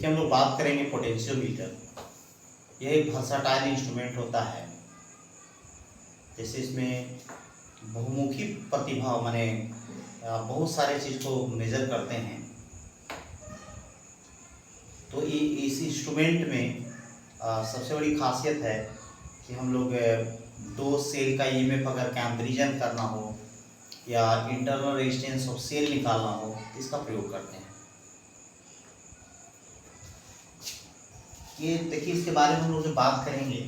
देखिए हम लोग बात करेंगे पोटेंशियोमीटर। यह एक वर्सटाइल इंस्ट्रूमेंट होता है। जैसे इसमें बहुमुखी प्रतिभा माने बहुत सारे चीज़ को मेजर करते हैं। तो इस इंस्ट्रूमेंट में सबसे बड़ी खासियत है कि हम लोग दो सेल का ईएमएफ अगर कंपैरिजन करना हो या इंटरनल रेजिस्टेंस ऑफ सेल निकालना हो, इसका प्रयोग करते हैं। ये देखिए, इसके बारे में हम लोग जो बात करेंगे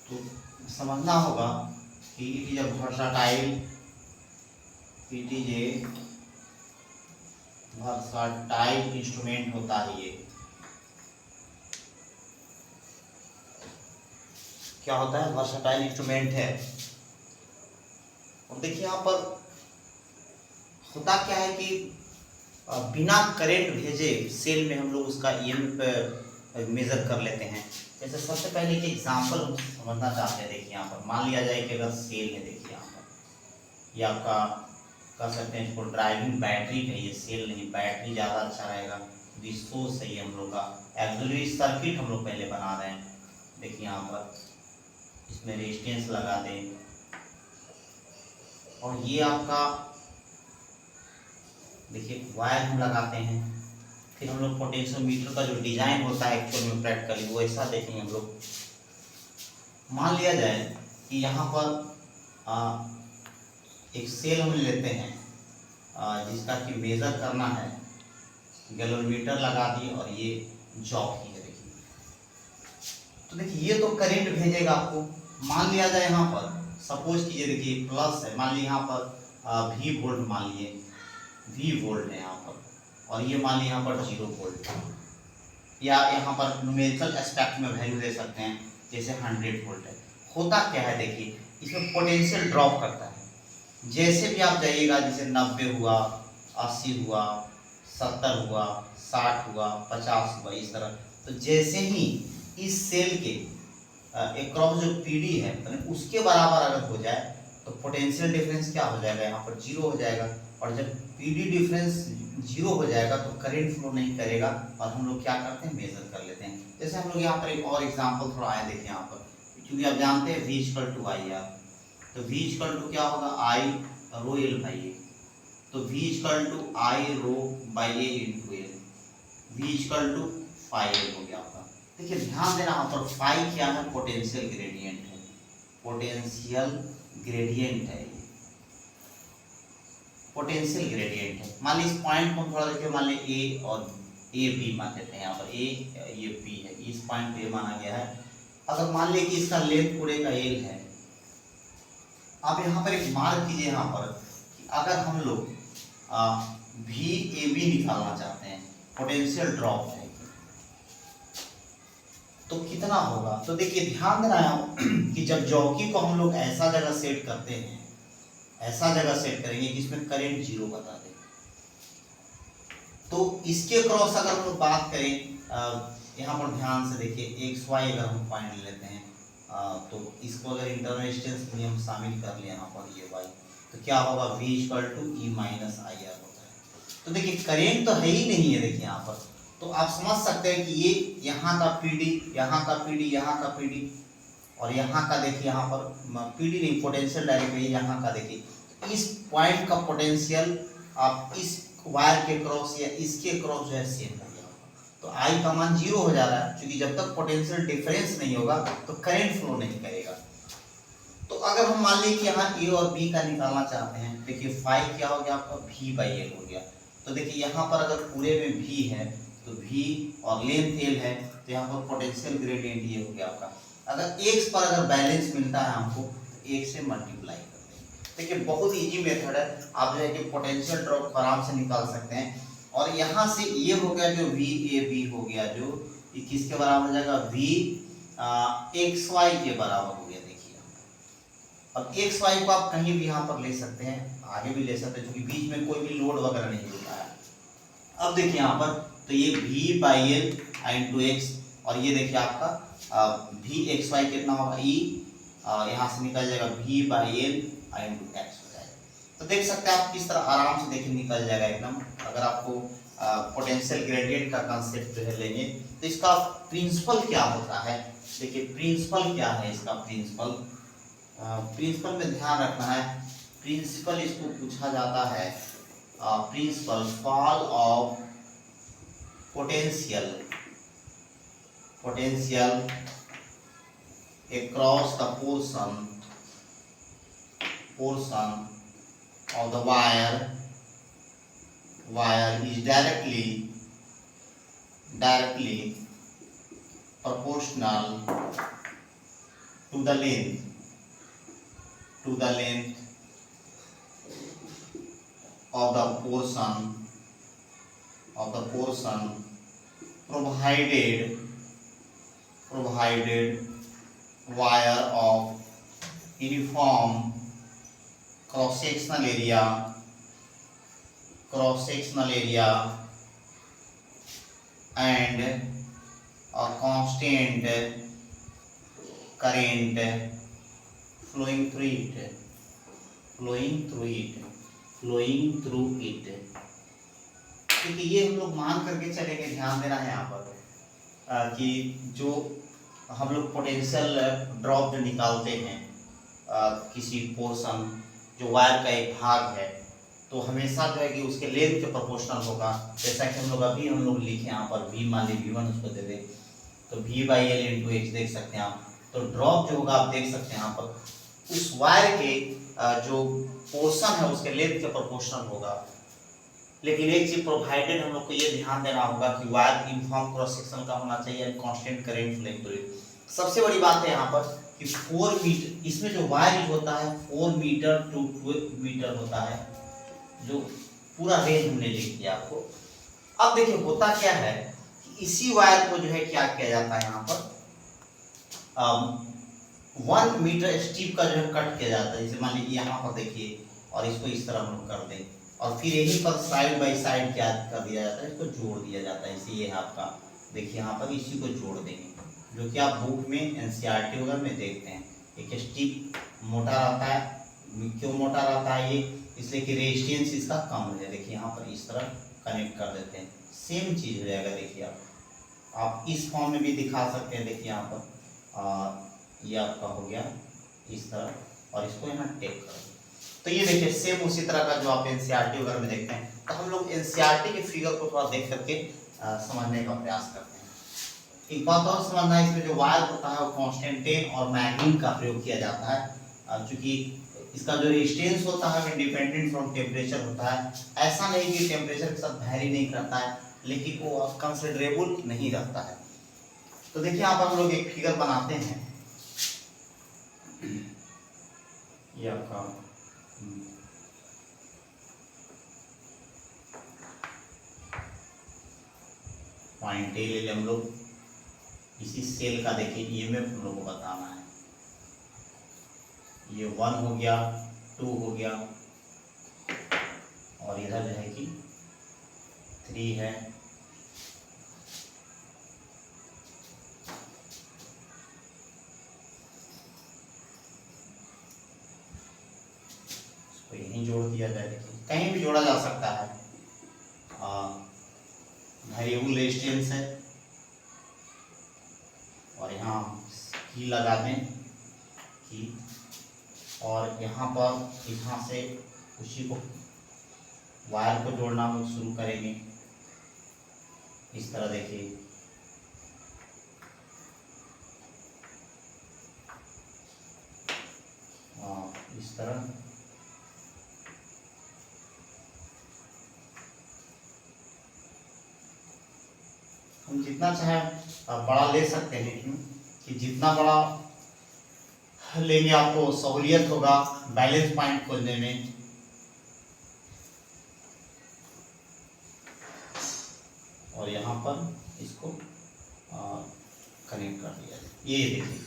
तो समझना होगा कि it is a versatile instrument होता है। ये क्या होता है? वर्सटाइल इंस्ट्रूमेंट है। और देखिए यहाँ पर होता क्या है कि बिना करंट भेजे सेल में हम लोग उसका ईएमएफ मेजर कर लेते हैं। जैसे सबसे पहले एक एग्जांपल हम समझना चाहते हैं। देखिए यहाँ पर मान लिया जाए कि अगर सेल है, देखिए यहाँ पर ये आपका कह सकते हैं इसको ड्राइविंग बैटरी कहिए, सेल नहीं, बैटरी ज़्यादा अच्छा रहेगा। रिसोर्स है ये हम लोग का ऑक्सिलरी सर्किट हम लोग पहले बना रहे हैं। देखिए यहाँ पर इसमें रेजिस्टेंस लगा दें और ये आपका देखिए वायर हम लगाते हैं। फिर हम लोग पोटेंशियोमीटर का जो डिजाइन होता है एक्चुअल में प्रैक्टिकली वो ऐसा देखेंगे हम लोग। मान लिया जाए कि यहाँ पर एक सेल हम लेते हैं जिसका कि मेजर करना है, गैलोमीटर लगा दिए और ये जॉकी है। देखिए तो देखिए ये तो करंट भेजेगा आपको। मान लिया जाए यहाँ पर सपोज कीजिए, देखिए प्लस है, मान लीजिए यहाँ पर V वोल्ट, मान लिए V वोल्ट है यहाँ पर, और ये मान लीजिए यहाँ पर 0 वोल्ट, या यहाँ पर न्यूमेरिकल एस्पेक्ट में वैल्यू दे सकते हैं जैसे 100 वोल्ट है। होता क्या है, देखिए इसमें पोटेंशियल ड्रॉप करता है। जैसे भी आप जाइएगा, जैसे 90 हुआ, 80 हुआ, 70 हुआ, 60 हुआ, 50 हुआ, इस तरह। तो जैसे ही इस सेल के एक्रॉस जो पीडी है उसके बराबर अगर हो जाए तो पोटेंशियल डिफरेंस क्या हो जाएगा, यहाँ पर 0 हो जाएगा। और जब पीडी डिफरेंस 0 हो जाएगा तो करंट फ्लो नहीं करेगा और हम लोग क्या करते हैं, मेजर कर लेते हैं। जैसे हम लोग यहाँ पर एक और एग्जांपल थोड़ा आया, देखिए यहाँ पर, क्योंकि आप जानते हैं V = IR, तो V = क्या होगा, I rho L by A. तो V = I rho by A into L, V = phi हो गया आपका। देखिए ध्यान देना, यहाँ पर फाई क्या है, पोटेंशियल ग्रेडियंट है। पोटेंशियल ग्रेडियंट है, पोटेंशियल ग्रेडियंट है। मान लीजिए इस पॉइंट को थोड़ा देखिए, मान लीजिए ए और ए बी मान लेते हैं। यहाँ पर ए, ये बी है, इस पॉइंट पे माना गया है। अगर मान लीजिए कि इसका लेंथ पूरे का एल है, आप यहाँ पर एक मार्क कीजिए यहाँ पर कि अगर हम लोग वी ए बी निकालना चाहते हैं, पोटेंशियल ड्रॉप है, तो कितना होगा। तो देखिए ध्यान देना है कि जब जॉकी को हम लोग ऐसा जगह सेट करते हैं, ऐसा जगह सेट करेंगे कि इसमें करंट 0 बता दे, तो इसके क्रॉस अगर हम लोग बात करें, यहाँ पर ध्यान से देखिए XY अगर हम पॉइंट लेते हैं, तो इसको अगर इंटरनल रेजिस्टेंस में हम शामिल कर लें यहाँ पर ये Y, तो क्या होगा, V = E - IR होता है। तो देखिए करंट तो है ही नहीं है, देखिए यहाँ पर। तो आप समझ सकते हैं कि ये यहाँ का PD, यहाँ का PD, यहाँ का PD और यहाँ का देखिए, यहाँ पर PD नहीं, पोटेंशियल डायरेक्ट है यहाँ का। देखिए इस पॉइंट का पोटेंशियल आप इस वायर के क्रॉस या इसके क्रॉस जो है सेम हो गया, तो I का मान 0 हो जा रहा है, क्योंकि जब तक पोटेंशियल डिफरेंस नहीं होगा तो करंट फ्लो नहीं करेगा। तो अगर हम मान लीजिए कि यहाँ A और B का निकालना चाहते हैं, देखिए फाई क्या हो गया आपका, V/L हो गया। तो देखिए यहाँ पर अगर पूरे में V है तो V और लेंथ L है, तो यहाँ पर पोटेंशियल ग्रेडियंट ये हो गया आपका। अगर X पर अगर बैलेंस मिलता है हमको, तो 1 से मल्टीप्लाई कर देंगे। देखिए बहुत इजी मेथड है, आप जो है कि पोटेंशियल ड्रॉप आराम से निकाल सकते हैं। और यहाँ से ये हो गया जो VAB हो गया, जो ये किसके बराबर हो जाएगा, VXY के बराबर हो गया। देखिए अब XY को आप कहीं भी यहाँ पर ले सकते हैं, आगे भी ले सकते हैं, क्योंकि बीच में कोई भी लोड वगैरह नहीं होता है। अब देखिए यहाँ पर, तो ये V/L × X, और ये देखिए आपका VXY कितना होगा, E, यहाँ से निकल जाएगा V/L × X हो जाएगा। तो देख सकते हैं आप किस तरह आराम से देखिए निकल जाएगा एकदम। अगर आपको पोटेंशियल ग्रेडियंट का कंसेप्ट जो है लेंगे। तो इसका प्रिंसिपल क्या होता है, देखिए प्रिंसिपल क्या है इसका। प्रिंसिपल में ध्यान रखना है, प्रिंसिपल इसको पूछा जाता है, principal fall of potential across the portion of the wire is directly proportional to the length of the portion provided wire of uniform cross sectional area and a constant current flowing through it। क्योंकि ये हम लोग मान करके चलेंगे, ध्यान देना है यहाँ पर कि जो हम लोग पोटेंशियल ड्रॉप जो निकालते हैं किसी पोर्शन जो वायर का एक भाग है, तो हमेशा जो है कि उसके लेंथ के प्रोपोर्शनल होगा। जैसा कि हम लोग लिखे यहाँ पर v, मान ली v1 उसको दे दे, तो v/l × h देख सकते हैं आप। तो ड्रॉप जो होगा आप देख सकते हैं यहाँ पर उस वायर के जो पोर्शन है उसके लेंथ के प्रोपोर्शनल होगा। लेकिन एक चीज प्रोवाइडेड हम लोग को ये ध्यान देना होगा कि वायर यूनिफॉर्म क्रॉस सेक्शन का होना चाहिए, constant current flowing through it. सबसे बड़ी बात है यहाँ पर कि 4 मीटर, इसमें जो वायर यूज होता है 4 मीटर टू 12 मीटर होता है, जो पूरा रेंज हमने लिख दिया आपको। अब देखिए होता क्या है कि इसी वायर को जो है क्या किया जाता है यहाँ पर 1 मीटर स्ट्रिप का जो है कट किया जाता है। जैसे मान लीजिए यहाँ पर देखिए, और इसको इस तरह हम लोग कर दें और फिर यहीं पर साइड बाय साइड क्या कर दिया जाता है, इसको जोड़ दिया जाता है। इसी ये आपका देखिए यहाँ पर इसी को जोड़ देंगे, जो कि आप बुक में एनसीईआरटी वगैरह में देखते हैं। एक स्टिक मोटा रहता है, क्यों मोटा रहता है ये, इसलिए कि रेजिस्टेंस इसका कम है। देखिए यहाँ पर इस तरह कनेक्ट कर देते हैं, सेम चीज हो जाएगा। देखिए आप इस फॉर्म में भी दिखा सकते हैं। देखिए यहाँ पर ये आपका हो गया इस तरह, और इसको यहाँ टेप कर। तो ये देखिए सेम उसी तरह का जो आप एनसीईआरटी वगैरह में देखते हैं। तो हम लोग एनसीईआरटी के फिगर को थोड़ा देख करके समझने का प्रयास करते हैं। एक बात और समझना है, इसमें जो वायर होता है वो कांस्टेंटेन और मैग्नीन का प्रयोग किया जाता है, क्योंकि इसका जो रेजिस्टेंस होता है इंडिपेंडेंट फ्रॉम टेम्परेचर होता है। ऐसा नहीं कि टेम्परेचर के साथ वैरी नहीं करता है, लेकिन वो कंसिडरेबल नहीं रहता है। तो देखिए यहाँ पर हम लोग एक फिगर बनाते हैं, ये आपका पॉइंट ए ले लें हम लोग। इसी सेल का देखिए ईएमएफ हम लोग को बताना है। ये 1 हो गया, 2 हो गया, और इधर जो है कि 3 है। इसको यहीं जोड़ दिया जाए, देखिए कहीं भी जोड़ा जा सकता है। वेरिएबल रेजिस्टेंस है, और यहाँ की लगा दें की, और यहाँ पर यहाँ से उसी को वायर को जोड़ना हम शुरू करेंगे इस तरह। देखिए इस तरह हम जितना चाहे बड़ा ले सकते हैं, कि जितना बड़ा लेंगे आपको सहूलियत होगा बैलेंस पॉइंट खोजने में। और यहाँ पर इसको कनेक्ट कर दिया जाए। ये देखिए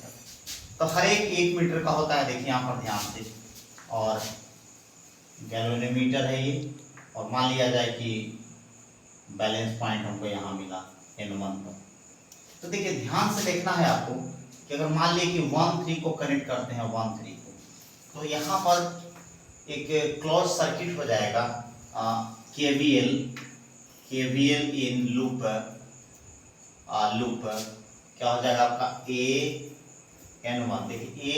तो हर एक 1 मीटर का होता है, देखिए यहाँ पर ध्यान से। और गैल्वेनोमीटर है ये, और मान लिया जाए कि बैलेंस पॉइंट हमको यहाँ मिला N1 पर। तो देखिए ध्यान से देखना है आपको कि अगर मान लिया कि 1-3 को कनेक्ट करते हैं 1-3 को, तो यहाँ पर एक क्लोज सर्किट हो जाएगा KVL KVL इन लूप क्या हो जाएगा आपका A(n1), देखिए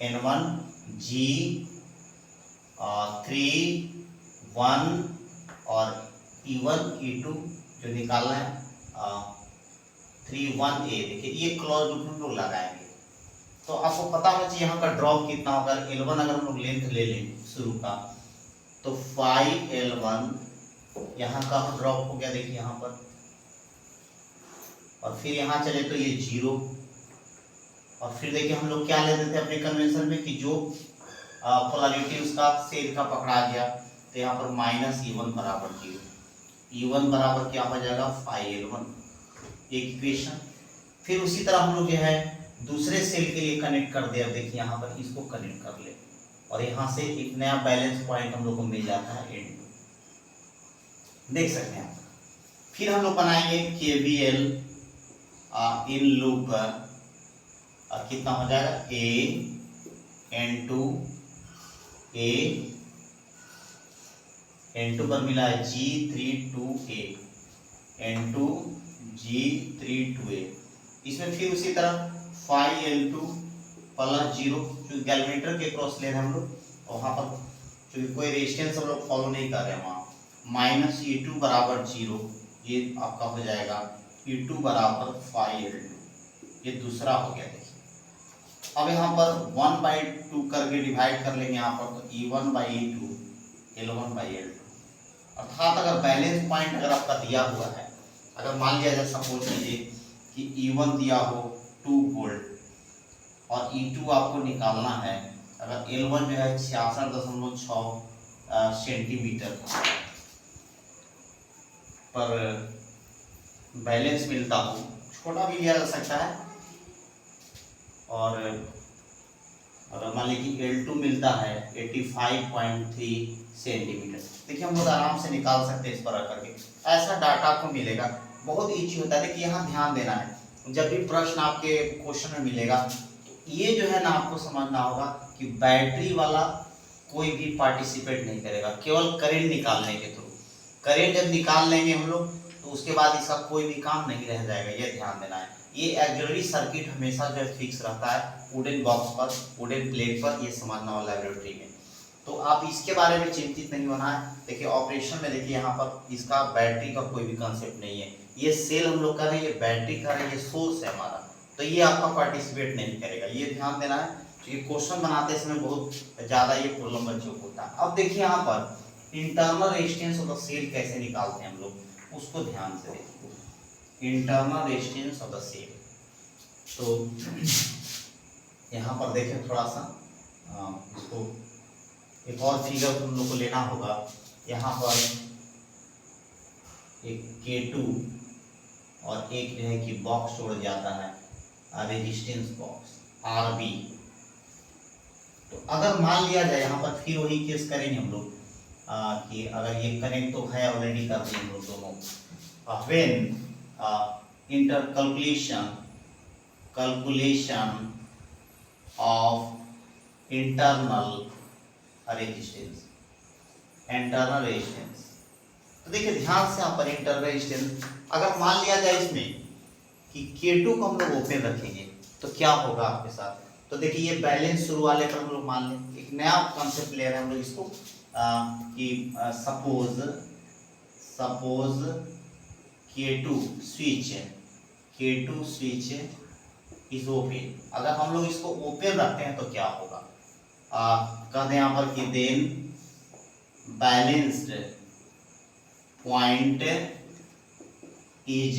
A(n1) G 3 1 और E1 E2 जो निकालना है 3 1 A, देखिए ये क्लोज लूप हम लोग लगाएंगे। तो आपको पता होना चाहिए यहाँ का ड्रॉप कितना होगा। L1 अगर हम लोग लेंथ ले लें शुरू का, तो 5L1 यहाँ का ड्रॉप हो गया, देखिए यहाँ पर, और फिर यहाँ चले तो ये 0, और फिर देखिए हम लोग क्या लेते थे अपने कन्वेंशन में कि जो पोलैरिटी उसका सेल का पकड़ा गया, तो यहाँ पर -E1 बराबर 0, E1 बराबर क्या हो जाएगा 5L1, एक इक्वेशन। फिर उसी तरह हम लोग जो है दूसरे सेल के लिए कनेक्ट कर दे। अब देखिए यहाँ पर इसको कनेक्ट कर ले, और यहाँ से एक नया बैलेंस पॉइंट हम लोग को मिल जाता है N2, देख सकते हैं। फिर हम लोग बनाएंगे KVL इन लूप, कितना हो जाएगा N2 पर मिला है G32A, N2 G32A। इसमें फिर उसी तरह 5L2 + 0, जो गैल्वेमीटर के क्रॉस ले रहे हैं हम लोग, वहाँ पर क्योंकि कोई रेजिस्टेंस हम लोग फॉलो नहीं कर रहे हैं, वहाँ -E2 बराबर 0, ये आपका हो जाएगा E2 बराबर 5L2, ये दूसरा हो गया। देखिए अब यहाँ पर 1/2 करके डिवाइड कर लेंगे यहाँ पर, तो E1/E2 L1/L2, अर्थात अगर बैलेंस पॉइंट अगर आपका दिया हुआ है, अगर मान लिया जाए सपोज कीजिए कि E1 दिया हो 2 वोल्ट और E2 आपको निकालना है, अगर L1 जो है 66.6 सेंटीमीटर पर बैलेंस मिलता हो, छोटा भी लिया जा सकता है, और अगर मान लीजिए L2 मिलता है 85.3 सेंटीमीटर, देखिए हम लोग आराम से निकाल सकते हैं इस पर करके, ऐसा डाटा आपको मिलेगा। बहुत ईजी होता है। देखिए यहाँ ध्यान देना है, जब भी प्रश्न आपके क्वेश्चन में मिलेगा, तो ये जो है ना आपको समझना होगा कि बैटरी वाला कोई भी पार्टिसिपेट नहीं करेगा, केवल करंट निकालने के थ्रू। करंट जब निकाल लेंगे हम लोग, तो उसके बाद इसका कोई भी काम नहीं रह जाएगा, ये ध्यान देना है। ये ऑक्सिलरी सर्किट हमेशा जो है फिक्स रहता है वुडन बॉक्स पर, वुडन प्लेट पर, ये समझना हो लैबोरेटरी में। तो आप इसके बारे में चिंतित नहीं होना है। देखिए ऑपरेशन में देखिए यहाँ पर इसका बैटरी का कोई भी कंसेप्ट नहीं है, ये सेल हम लोग कर रहे हैं, ये बैटरी कर रहे हैं, ये सोर्स है हमारा, तो ये आपका पार्टिसिपेट नहीं करेगा, ये ध्यान देना है। तो ये क्वेश्चन बनाते समय बहुत ज़्यादा ये प्रॉब्लम बच्चों को होता है। अब देखिए यहाँ पर internal resistance of the cell कैसे निकालते हैं हम लोग, उसको ध्यान से देखिए। Internal resistance of the cell, तो यहाँ पर देखें थोड़ा सा, इसको एक और फिगर तुम लोग को लेना होगा। यहाँ पर एक K2 और एक जो है कि बॉक्स छोड़ जाता है रेजिस्टेंस बॉक्स RB। तो अगर मान लिया जाए यहाँ पर, फिर वही केस करेंगे हम लोग कि अगर ये कनेक्ट तो है ऑलरेडी कर दिए हम लोग दोनों, when inter calculation of internal resistance, तो देखिए ध्यान से यहाँ पर इंटरनल रेजिस्टेंस, अगर मान लिया जाए इसमें कि K2 को हम लोग ओपन रखेंगे, तो क्या होगा आपके साथ। तो देखिए ये बैलेंस शुरू वाले पर हम लोग मान लें, एक नया कॉन्सेप्ट ले रहे हैं हम लोग इसको, कि suppose K2 switch is open. अगर हम लोग इसको ओपन रखते हैं तो क्या होगा, कहते हैं यहाँ पर कि then balanced point is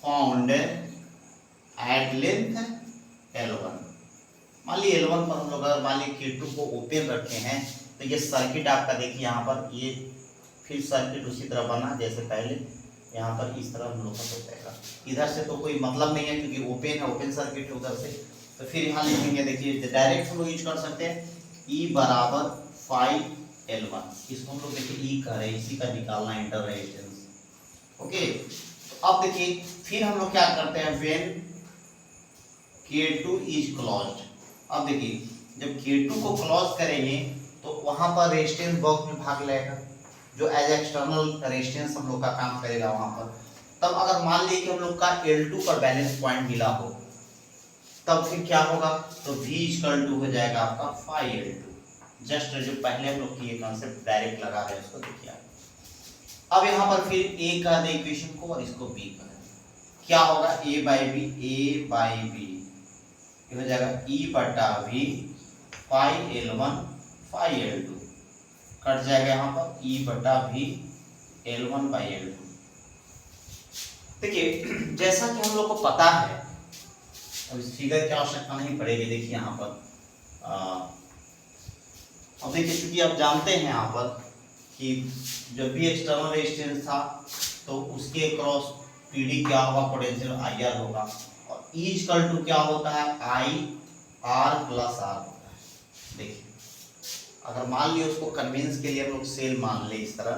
found at length L1। मान लीजिए L1 पर हम लोग अगर मान लीजिए K2 को ओपन रखे हैं, तो ये सर्किट आपका देखिए यहाँ पर, ये फिर सर्किट उसी तरह बना जैसे पहले, यहाँ पर इस तरह हम लोग का हो जाएगा। इधर से तो कोई मतलब नहीं है क्योंकि ओपन है, ओपन सर्किट है उधर से, तो फिर यहाँ लिखेंगे, देखिए डायरेक्ट हम लोग यूज कर सकते हैं E बराबर 5L1, इसको हम लोग देखिए E कर रहे हैं, इसी का निकालना इंटर रेजिस्टेंस। ओके, तो अब देखिए फिर हम लोग क्या करते हैं, व्हेन K2 इज क्लोज्ड। अब देखिए जब K2 को क्लोज करेंगे तो वहां पर रेजिस्टेंस बॉक्स में भाग लेगा, जो एज एक्सटर्नल रेजिस्टेंस हम लोग का काम करेगा वहां पर। तब अगर मान लीजिए कि हम लोग का L2 पर बैलेंस पॉइंट मिला हो, तब फिर क्या होगा, तो V इक्वल टू हो जाएगा आपका 5L2। जस्ट जो पहले हम लोग की ये कॉन्सेप्ट डायरेक्ट लगा रहे हैं उसको देखिए। अब यहाँ पर फिर A का दे इक्वेशन को और इसको B का, क्या होगा, A बाई बी ये हो जाएगा E बटा V 5L1 5L2, कट जाएगा यहाँ पर E बटा V L1 बाई L2। देखिए जैसा कि हम लोग को पता है, अब इस फिगर की आवश्यकता नहीं पड़ेगी। देखिए यहाँ पर अब देखिए चूंकि आप जानते हैं यहाँ पर कि जब भी एक्सटर्नल रेजिस्टेंस था तो उसके क्रॉस पीडी क्या होगा, पोटेंशियल IR होगा, और E इक्वल टू क्या होता है, IR प्लस R होता है। देखिए अगर मान लिया उसको कन्विंस के लिए हम लोग सेल मान ले इस तरह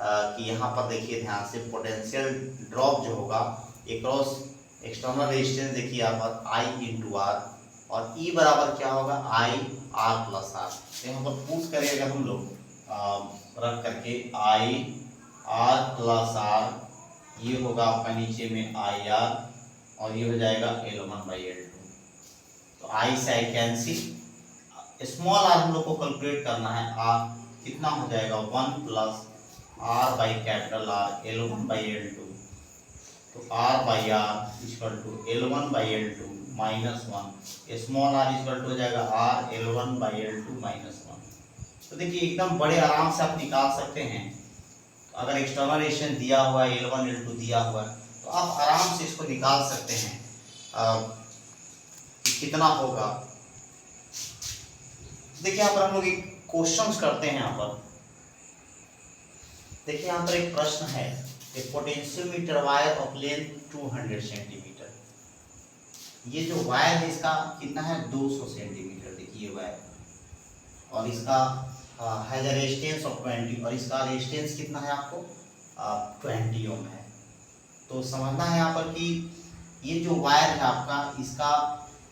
कि यहाँ पर देखिए ध्यान से पोटेंशियल ड्रॉप जो होगा ये क्रॉस एक्सटर्नल रेजिस्टेंस देखिए यहाँ पर I इंटू आर, और E बराबर क्या होगा, IR प्लस R। यहाँ पर पुश करेंगे हम लोग रख करके IR प्लस R, ये होगा आपका नीचे में IR और ये हो जाएगा L1 बाई L2। तो I से I कैंसिल, स्मॉल r हम लोग को कैलकुलेट करना है, R कितना हो जाएगा 1 plus R by capital R L1 by L2। तो R by R equal to L1 by L2 minus 1, small r equal to हो जाएगा R L1 by L2 minus 1। तो देखिए एकदम बड़े आराम से आप निकाल सकते हैं। अगर एक्सटर्नल रेजिस्टेंस दिया हुआ है L1 L2 दिया हुआ है तो आप आराम से इसको निकाल सकते हैं कितना होगा। देखिए यहाँ पर हम लोग एक क्वेश्चंस करते हैं। यहाँ पर देखिए यहाँ पर एक प्रश्न है, एक potentiometer wire of length 200 centimetre. ये जो वायर है इसका कितना है, 200 सेंटीमीटर। देखिए वायर, और इसका हैज अ रेजिस्टेंस ऑफ 20, और इसका रेजिस्टेंस कितना है आपको 20 ओम है। तो समझना है यहाँ पर कि ये जो वायर है आपका, इसका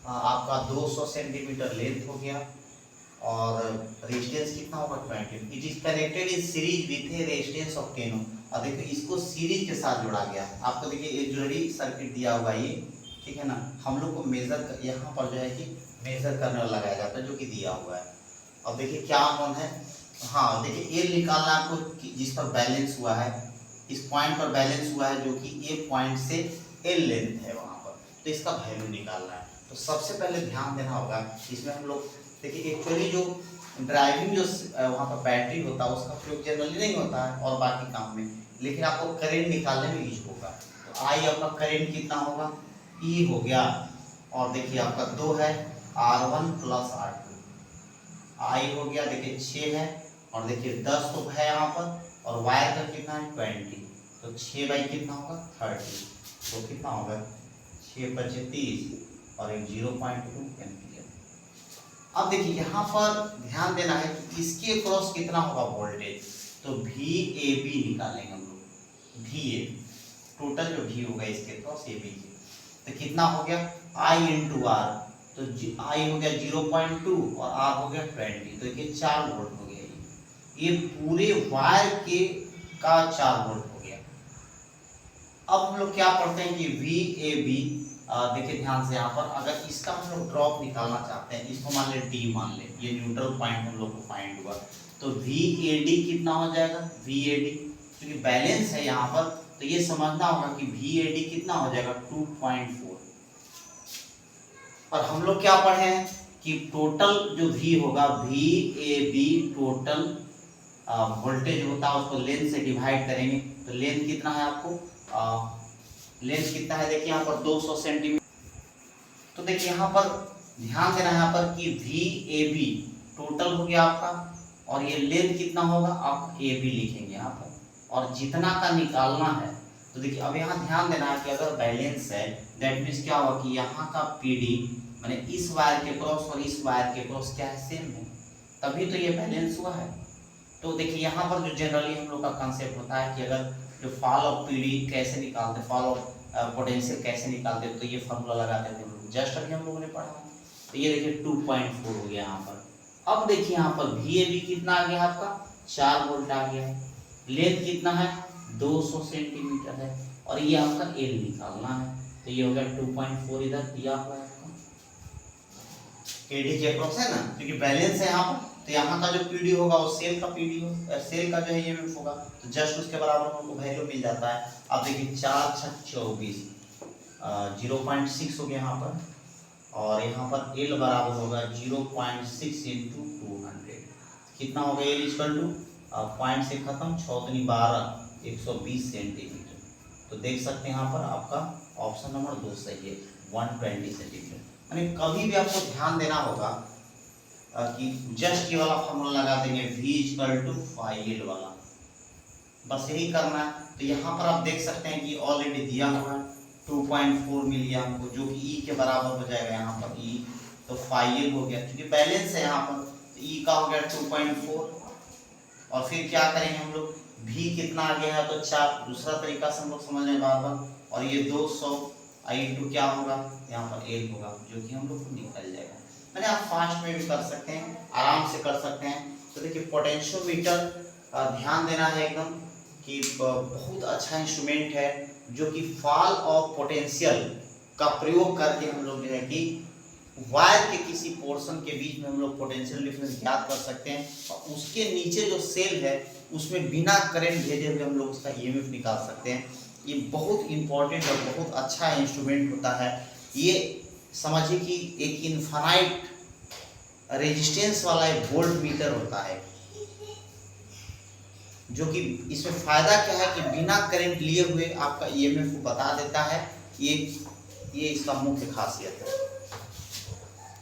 आपका 200 सेंटीमीटर लेंथ हो गया और रेजिस्टेंस कितना होगा 20। It is connected in series with A resistance of 10 ओम। और देखिए इसको सीरीज के साथ जोड़ा गया है। आपको देखिए ये जुलरी सर्किट दिया हुआ ये, ठीक है ना। हम लोग को मेजर यहाँ पर जो है कि मेजर करने वाला लगाया जाता है जो कि दिया हुआ है। अब देखिए क्या कौन है, हाँ देखिए एल निकालना है आपको जिस पर बैलेंस हुआ है, इस पॉइंट पर बैलेंस हुआ है जो कि ए पॉइंट से एल लेंथ है वहाँ पर, तो इसका वैल्यू निकालना है। तो सबसे पहले ध्यान देना होगा इसमें हम लोग देखिए एक्चुअली जो ड्राइविंग जो वहाँ पर बैटरी होता है उसका प्रयोग जनरली नहीं होता है और बाकी काम में, लेकिन आपको करेंट निकालने में यूज होगा। तो आई आपका करेंट कितना होगा, ई हो गया, और देखिए आपका 2 है R1 प्लस R2, आई हो गया देखिए 6 है, और देखिए 10 तो है यहाँ पर, और वायर का कितना है 20, तो 6 बाई कितना होगा 30, तो कितना होगा 6 × 30 और एक 0.2 एम्पीयर। अब देखिए यहाँ पर ध्यान देना है कि इसके क्रॉस कितना होगा वोल्टेज, तो VAB निकालेंगे हम लोग। VA टोटल जो V होगा इसके क्रॉस AB, तो कितना हो गया I इंटू R, तो I हो गया 0.2 और R हो गया 20, तो ये 4 वोल्ट हो गया। ये पूरे वायर के का 4 वोल्ट हो गया। अब हम लोग क्या पढ़ते हैं कि VAB, देखिए ध्यान से यहाँ पर अगर इसका हम लोग ड्रॉप निकालना चाहते हैं, इसको मान ले D मान ले, ये न्यूट्रल पॉइंट हम लोग को फाइंड हुआ, तो VAD कितना हो जाएगा, VAD क्योंकि बैलेंस है यहाँ पर तो ये समझना होगा कि VAD कितना हो जाएगा 2.4। और हम लोग क्या पढ़े हैं कि टोटल जो V होगा VAB टोटल वोल्टेज होता है उसको लेंथ से डिवाइड करेंगे, तो लेंथ कितना है आपको लेंथ कितना है देखिए यहाँ पर 200 सेंटीमीटर। तो देखिए यहाँ पर ध्यान देना है यहाँ पर कि VAB टोटल हो गया आपका, और ये लेंथ कितना होगा आप AB लिखेंगे यहाँ पर, और जितना का निकालना है। तो देखिए अब यहाँ ध्यान देना है कि अगर बैलेंस है दैट मीन्स क्या होगा कि यहाँ का PD माने इस वायर के क्रॉस और इस वायर के क्रॉस क्या है सेम है, तभी तो ये बैलेंस हुआ है। तो देखिए यहाँ पर जो जनरली हम लोग का कंसेप्ट होता है कि अगर जो फॉल ऑफ PD कैसे निकालते, फॉल ऑफ पोटेंशियल कैसे निकालते, तो ये फॉर्मूला लगाते थे हम लोग, जस्ट अभी हम लोगों ने पढ़ा। तो ये देखिए 2.4 हो गया यहाँ पर। अब देखिए यहाँ पर VAB कितना आ गया आपका 4 वोल्ट आ गया। लेंथ कितना है 200 सेंटीमीटर है और ये आपका एल निकालना है, तो ये हो गया 2.4 इधर दिया हुआ है आपका केडी के अक्रॉस है ना, क्योंकि बैलेंस है यहाँ पर, तो यहाँ का जो पीडी होगा वो सेल का पीडी हो, सेल का जो है ईएमएफ होगा, तो जस्ट उसके बराबर हमको वैल्यू मिल जाता है। अब देखिए 4 6 24 0.6 हो गया यहाँ पर, और यहाँ पर एल बराबर होगा 0.6 इंटू 200, कितना होगा एल इक्वल टू पॉइंट से खत्म 6 दूनी 12 120 सेंटीमीटर। तो देख सकते हैं यहाँ पर आपका ऑप्शन नंबर 2 सही है 120 सेंटीमीटर। यानी कभी भी आपको ध्यान देना होगा कि जस्ट ये वाला फॉर्मूला लगा देंगे v इक्वल टू फाइल वाला, बस यही करना है। तो यहाँ पर आप देख सकते हैं कि ऑलरेडी दिया हुआ है 2.4 मिल गया हमको, जो कि E के बराबर हो जाएगा यहाँ पर E, तो फाइल हो गया क्योंकि बैलेंस है यहाँ पर, तो E का हो गया 2.4। और फिर क्या करेंगे हम लोग, v कितना आ गया है तो 4, दूसरा तरीका से हम लोग समझ रहे बार बार, और ये 200 I/2 क्या होगा यहाँ पर L होगा, जो कि हम लोग को निकल जाएगा। मैंने आप फास्ट में भी कर सकते हैं, आराम से कर सकते हैं। तो देखिए पोटेंशियोमीटर ध्यान देना है एकदम कि बहुत अच्छा इंस्ट्रूमेंट है, जो कि फॉल ऑफ पोटेंशियल का प्रयोग करके हम लोग जो है कि वायर के किसी पोर्शन के बीच में हम लोग पोटेंशियल डिफरेंस ज्ञात कर सकते हैं, और उसके नीचे जो सेल है उसमें बिना करंट भेजे हुए हम लोग उसका ईएमएफ निकाल सकते हैं। ये बहुत इंपॉर्टेंट और बहुत अच्छा इंस्ट्रूमेंट होता है। ये समझिए कि एक इनफाइनाइट रेजिस्टेंस वाला एक वोल्ट मीटर होता है, जो कि इसमें फायदा क्या है कि बिना करंट लिए हुए आपका ईएमएफ को बता देता है। ये इसका मुख्य खासियत है।